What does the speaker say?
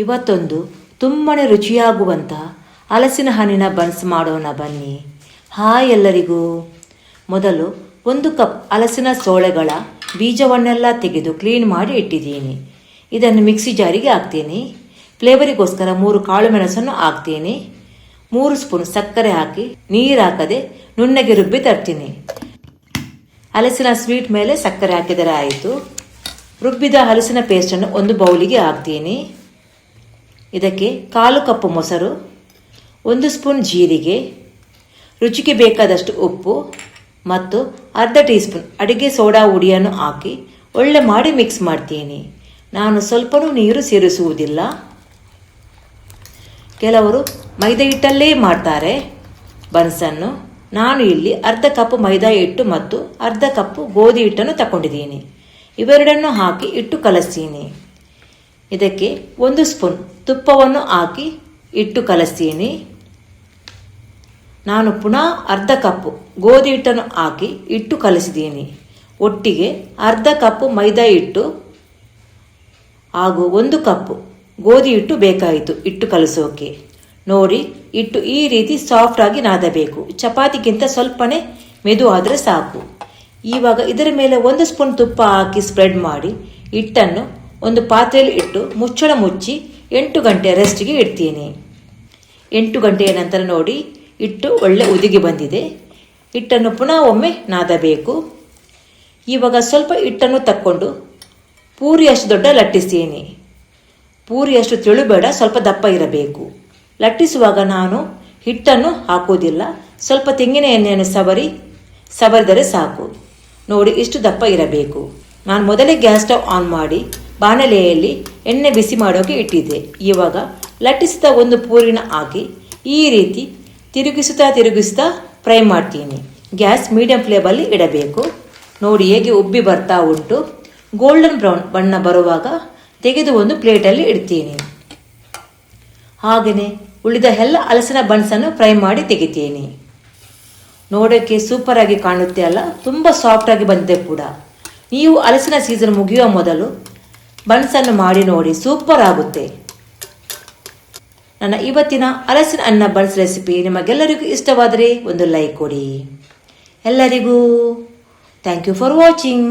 ಇವತ್ತೊಂದು ತುಂಬಾ ರುಚಿಯಾಗುವಂಥ ಹಲಸಿನ ಹಣ್ಣಿನ ಬನ್ಸ್ ಮಾಡೋಣ ಬನ್ನಿ. ಹಾಯ್ ಎಲ್ಲರಿಗೂ. ಮೊದಲು 1 ಕಪ್ ಹಲಸಿನ ಸೋಳೆಗಳ ಬೀಜವನ್ನೆಲ್ಲ ತೆಗೆದು ಕ್ಲೀನ್ ಮಾಡಿ ಇಟ್ಟಿದ್ದೀನಿ. ಇದನ್ನು ಮಿಕ್ಸಿ ಜಾರಿಗೆ ಹಾಕ್ತೀನಿ. ಫ್ಲೇವರಿಗೋಸ್ಕರ 3 ಕಾಳು ಮೆಣಸನ್ನು ಹಾಕ್ತೀನಿ. 3 ಸ್ಪೂನ್ ಸಕ್ಕರೆ ಹಾಕಿ ನೀರು ಹಾಕದೆ ನುಣ್ಣಗೆ ರುಬ್ಬಿ ತರ್ತೀನಿ. ಹಲಸಿನ ಸ್ವೀಟ್ ಮೇಲೆ ಸಕ್ಕರೆ ಹಾಕಿದರೆ ಆಯಿತು. ರುಬ್ಬಿದ ಹಲಸಿನ ಪೇಸ್ಟನ್ನು ಒಂದು ಬೌಲಿಗೆ ಹಾಕ್ತೀನಿ. ಇದಕ್ಕೆ 1/4 ಕಪ್ ಮೊಸರು, 1 ಸ್ಪೂನ್ ಜೀರಿಗೆ, ರುಚಿಗೆ ಬೇಕಾದಷ್ಟು ಉಪ್ಪು ಮತ್ತು ಅರ್ಧ ಟೀ ಸ್ಪೂನ್ ಅಡಿಗೆ ಸೋಡಾ ಹುಡಿಯನ್ನು ಹಾಕಿ ಒಳ್ಳೆ ಮಾಡಿ ಮಿಕ್ಸ್ ಮಾಡ್ತೀನಿ. ನಾನು ಸ್ವಲ್ಪನೂ ನೀರು ಸೇರಿಸುವುದಿಲ್ಲ. ಕೆಲವರು ಮೈದಾ ಹಿಟ್ಟಲ್ಲೇ ಮಾಡ್ತಾರೆ ಬನ್ಸನ್ನು. ನಾನು ಇಲ್ಲಿ ಅರ್ಧ ಕಪ್ ಮೈದಾ ಹಿಟ್ಟು ಮತ್ತು ಅರ್ಧ ಕಪ್ ಗೋಧಿ ಹಿಟ್ಟನ್ನು ತಗೊಂಡಿದ್ದೀನಿ. ಇವೆರಡನ್ನು ಹಾಕಿ ಹಿಟ್ಟು ಕಲಿಸ್ತೀನಿ. ಇದಕ್ಕೆ 1 ಸ್ಪೂನ್ ತುಪ್ಪವನ್ನು ಹಾಕಿ ಹಿಟ್ಟು ಕಲಿಸ್ತೀನಿ. ನಾನು ಪುನಃ ಅರ್ಧ ಕಪ್ ಗೋಧಿ ಹಿಟ್ಟನ್ನು ಹಾಕಿ ಹಿಟ್ಟು ಕಲಿಸಿದ್ದೀನಿ. ಒಟ್ಟಿಗೆ ಅರ್ಧ ಕಪ್ ಮೈದಾ ಹಿಟ್ಟು ಹಾಗೂ 1 ಕಪ್ ಗೋಧಿ ಹಿಟ್ಟು ಬೇಕಾಯಿತು ಹಿಟ್ಟು ಕಲಿಸೋಕೆ. ನೋಡಿ, ಹಿಟ್ಟು ಈ ರೀತಿ ಸಾಫ್ಟಾಗಿ ನಾದಬೇಕು. ಚಪಾತಿಗಿಂತ ಸ್ವಲ್ಪನೇ ಮೆದು ಆದರೆ ಸಾಕು. ಇವಾಗ ಇದರ ಮೇಲೆ 1 ಸ್ಪೂನ್ ತುಪ್ಪ ಹಾಕಿ ಸ್ಪ್ರೆಡ್ ಮಾಡಿ ಹಿಟ್ಟನ್ನು ಒಂದು ಪಾತ್ರೆಯಲ್ಲಿ ಇಟ್ಟು ಮುಚ್ಚಳ ಮುಚ್ಚಿ 8 ಗಂಟೆ ರೆಸ್ಟಿಗೆ ಇಡ್ತೀನಿ. 8 ಗಂಟೆಯ ನಂತರ ನೋಡಿ, ಹಿಟ್ಟು ಒಳ್ಳೆ ಉದಿಗೆ ಬಂದಿದೆ. ಹಿಟ್ಟನ್ನು ಪುನಃ ಒಮ್ಮೆ ನಾದಬೇಕು. ಇವಾಗ ಸ್ವಲ್ಪ ಹಿಟ್ಟನ್ನು ತಕ್ಕೊಂಡು ಪೂರಿಯಷ್ಟು ದೊಡ್ಡ ಲಟ್ಟಿಸ್ತೀನಿ. ಪೂರಿಯಷ್ಟು ತೆಳುಬೇಡ, ಸ್ವಲ್ಪ ದಪ್ಪ ಇರಬೇಕು. ಲಟ್ಟಿಸುವಾಗ ನಾನು ಹಿಟ್ಟನ್ನು ಹಾಕುವುದಿಲ್ಲ. ಸ್ವಲ್ಪ ತೆಂಗಿನ ಎಣ್ಣೆಯನ್ನು ಸವರಿದರೆ ಸಾಕು. ನೋಡಿ, ಇಷ್ಟು ದಪ್ಪ ಇರಬೇಕು. ನಾನು ಮೊದಲೇ ಗ್ಯಾಸ್ ಸ್ಟವ್ ಆನ್ ಮಾಡಿ ಬಾಣಲೆಯಲ್ಲಿ ಎಣ್ಣೆ ಬಿಸಿ ಮಾಡೋಕೆ ಇಟ್ಟಿದ್ದೆ. ಇವಾಗ ಲಟ್ಟಿಸಿದ ಒಂದು ಪೂರಿನ ಹಾಕಿ ಈ ರೀತಿ ತಿರುಗಿಸುತ್ತಾ ಫ್ರೈ ಮಾಡ್ತೀನಿ. ಗ್ಯಾಸ್ ಮೀಡಿಯಂ ಫ್ಲೇಮಲ್ಲಿ ಇಡಬೇಕು. ನೋಡಿ ಹೇಗೆ ಉಬ್ಬಿ ಬರ್ತಾ ಉಂಟು. ಗೋಲ್ಡನ್ ಬ್ರೌನ್ ಬಣ್ಣ ಬರುವಾಗ ತೆಗೆದು ಒಂದು ಪ್ಲೇಟಲ್ಲಿ ಇಡ್ತೀನಿ. ಹಾಗೆಯೇ ಉಳಿದ ಎಲ್ಲ ಹಲಸಿನ ಬನ್ಸನ್ನು ಫ್ರೈ ಮಾಡಿ ತೆಗಿತೀನಿ. ನೋಡೋಕ್ಕೆ ಸೂಪರ್ ಆಗಿ ಕಾಣುತ್ತೆ ಅಲ್ಲ, ತುಂಬ ಸಾಫ್ಟಾಗಿ ಬಂದಿದೆ ಕೂಡ. ನೀವು ಹಲಸಿನ ಸೀಸನ್ ಮುಗಿಯುವ ಮೊದಲು ಬನ್ಸನ್ನು ಮಾಡಿ ನೋಡಿ, ಸೂಪರ್ ಆಗುತ್ತೆ. ನನ್ನ ಇವತ್ತಿನ ಹಲಸಿನ ಹಣ್ಣಿನ ಬನ್ಸ್ ರೆಸಿಪಿ ನಿಮಗೆಲ್ಲರಿಗೂ ಇಷ್ಟವಾದರೆ ಒಂದು ಲೈಕ್ ಕೊಡಿ. ಎಲ್ಲರಿಗೂ ಥ್ಯಾಂಕ್ ಯು ಫಾರ್ ವಾಚಿಂಗ್.